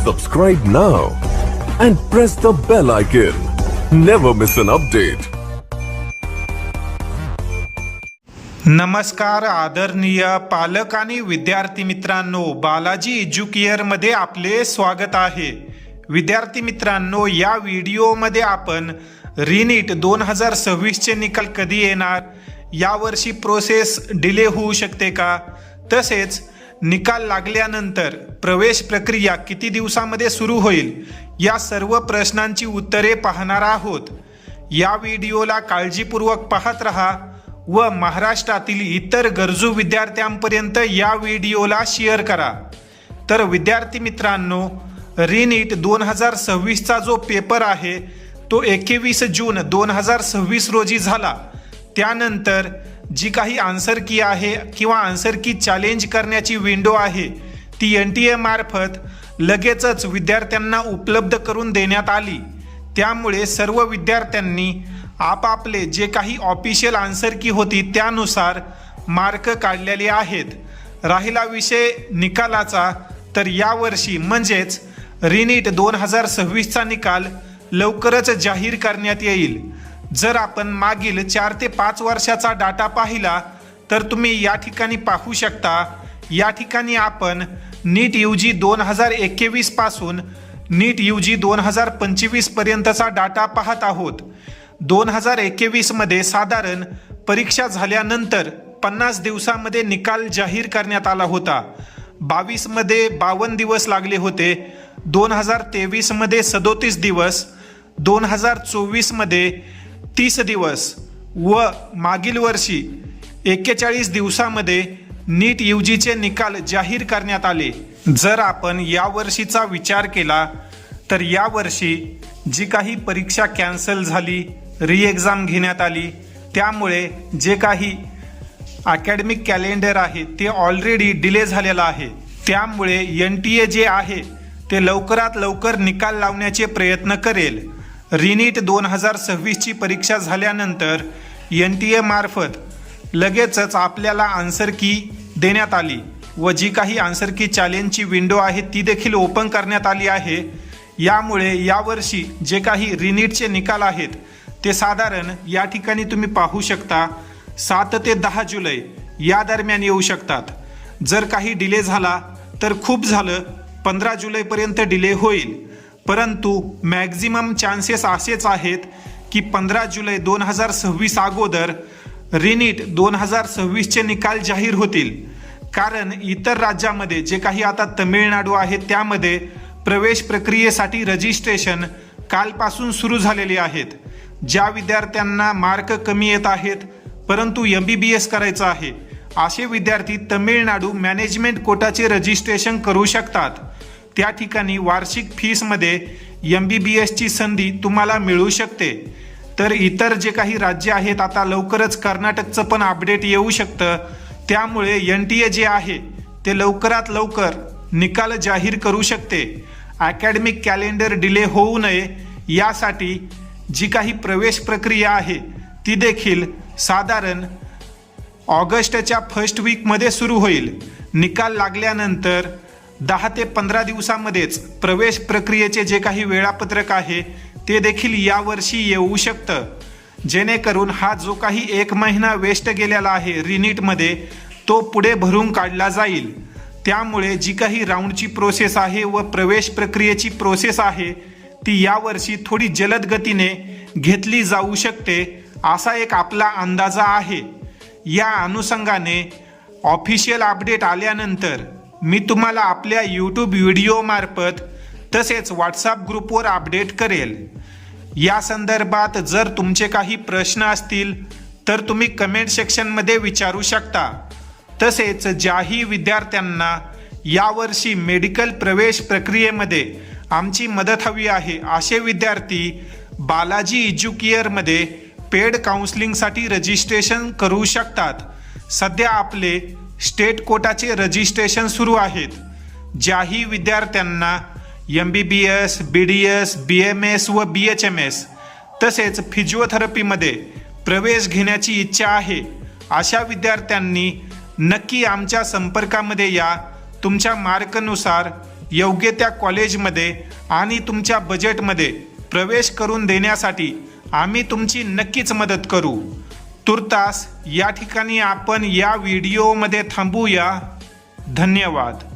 Subscribe now and press the bell icon. Never miss an update. नमस्कार आदरणीय पालक आणि विद्यार्थी मित्रांनो, बालाजी एज्युकेअर मध्ये आपले स्वागत आहे। विद्यार्थी मित्रांनो, या व्हिडिओमध्ये आपण रिनीट 2026 चे निकाल कधी येणार, यावर्षी प्रोसेस डिले होऊ शकते का, तसेच निकाल लागल्यानंतर प्रवेश प्रक्रिया किती दिवसांमध्ये सुरू होईल, या सर्व प्रश्नांची उत्तरे पाहणार आहोत। या व्हिडिओला काळजीपूर्वक पाहत रहा व महाराष्ट्रातील इतर गरजू विद्यार्थ्यांपर्यंत या व्हिडिओला शेअर करा। तर विद्यार्थी मित्रांनो, रिनीट 2026 चा जो पेपर आहे तो 21 जून 2026 रोजी झाला। त्यानंतर जी काही आन्सर की आहे किंवा आन्सर की चॅलेंज करण्याची विंडो आहे ती NTA मार्फत लगेचच विद्यार्थ्यांना उपलब्ध करून देण्यात आली। त्यामुळे सर्व विद्यार्थ्यांनी आपापले जे काही ऑफिशियल आन्सर की होती त्यानुसार मार्क काढलेले आहेत। राहिला विषय निकालाचा, तर यावर्षी म्हणजेच रिनीट 2026 चा निकाल लवकरच जाहीर करण्यात येईल। जर आपण मागील 4 ते 5 वर्षाचा डाटा पाहिला तर तुम्ही या ठिकाणी पाहू शकता। या ठिकाणी आपण नीट UG 2021 पासून नीट UG 2025 पर्यंतचा डाटा पाहत आहोत। 2021 मध्ये साधारण परीक्षा झाल्यानंतर 50 दिवसांमध्ये निकाल जाहीर करण्यात आला होता। 22 मध्ये 52 दिवस लागले होते, 2023 मध्ये 37 दिवस, 2024 मध्ये 30 दिवस व मागील वर्षी 41 दिवसांमध्ये नीट UG चे निकाल जाहीर करण्यात आले। जर आपण या वर्षीचा विचार केला तर या वर्षी जी काही परीक्षा कॅन्सल झाली, री एक्झाम घेण्यात आली, त्यामुळे जे काही अकॅडमिक कॅलेंडर आहे ते ऑलरेडी डिले झालेला आहे। त्यामुळे NTA जे आहे ते लवकरात लवकर निकाल लावण्याचे प्रयत्न करेल। रिनीट 2026 ची परीक्षा झाल्यानंतर NTA मार्फत लगेचच आपल्याला आन्सर की देण्यात आली व जी काही आन्सर की चॅलेंजची विंडो आहे ती देखील ओपन करण्यात आली आहे। यामुळे यावर्षी जे काही रिनीटचे निकाल आहेत ते साधारण या ठिकाणी तुम्ही पाहू शकता 7 ते 10 जुलै या दरम्यान येऊ शकतात। जर काही डिले झाला तर खूप झालं 15 जुलैपर्यंत डिले होईल, परंतु मॅक्झिमम चान्सेस असेच आहेत की 15 जुलै 2026 अगोदर रिनीट 2026 चे निकाल जाहीर होतील। कारण इतर राज्यामध्ये जे काही आता तमिळनाडू आहे त्यामध्ये प्रवेश प्रक्रियेसाठी रजिस्ट्रेशन कालपासून सुरू झालेले आहेत। ज्या विद्यार्थ्यांना मार्क कमी येत आहेत परंतु MBBS करायचं आहे असे विद्यार्थी तमिळनाडू मॅनेजमेंट कोटाचे रजिस्ट्रेशन करू शकतात। त्या ठिकाणी वार्षिक फीसमध्ये MBBS ची संधी तुम्हाला मिळू शकते। तर इतर जे काही राज्य आहेत, आता लवकरच कर्नाटकचं पण अपडेट येऊ शकतं, त्यामुळे NTA जे आहे ते लवकरात लवकर निकाल जाहीर करू शकते। अकॅडमिक कॅलेंडर डिले होऊ नये यासाठी जी काही प्रवेश प्रक्रिया आहे ती देखील साधारण ऑगस्टच्या फर्स्ट वीकमध्ये सुरू होईल। निकाल लागल्यानंतर 10 ते 15 दिवसांमध्येच प्रवेश प्रक्रियेचे जे काही वेळापत्रक आहे ते देखील यावर्षी येऊ शकतं, जेणेकरून हा जो काही 1 महिना वेस्ट गेलेला आहे रिनीटमध्ये तो पुढे भरून काढला जाईल। त्यामुळे जी काही राऊंडची प्रोसेस आहे व प्रवेश प्रक्रियेची प्रोसेस आहे ती यावर्षी थोडी जलद गतीने घेतली जाऊ शकते असा एक आपला अंदाजा आहे। या अनुषंगाने ऑफिशियल अपडेट आल्यानंतर मी तुम्हाला आपल्या YouTube व्हिडिओ मार्फत तसेच WhatsApp ग्रुपवर अपडेट करेल। या संदर्भात जर तुमचे काही प्रश्न असतील तर तुम्ही कमेंट सेक्शनमध्ये विचारू शकता। तसेच ज्याही विद्यार्थ्यांना यावर्षी मेडिकल प्रवेश प्रक्रियेमध्ये आमची मदत हवी आहे असे विद्यार्थी बालाजी एज्युकेअरमध्ये पेड काउन्सिलिंगसाठी रजिस्ट्रेशन करू शकतात। सध्या आपले स्टेट कोटाचे रजिस्ट्रेशन सुरू आहेत। ज्याही विद्यार्थ्यांना MBBS, BDS, BMS व BHMS तसेच फिजिओथेरपीमध्ये प्रवेश घेण्याची इच्छा आहे अशा विद्यार्थ्यांनी नक्की आमच्या संपर्कामध्ये या। तुमच्या मार्कनुसार योग्य त्या कॉलेजमध्ये आणि तुमच्या बजेटमध्ये प्रवेश करून देण्यासाठी आम्ही तुमची नक्कीच मदत करू। तुर्तास या ठिकाणी आपण या व्हिडिओमध्ये थांबूया। धन्यवाद।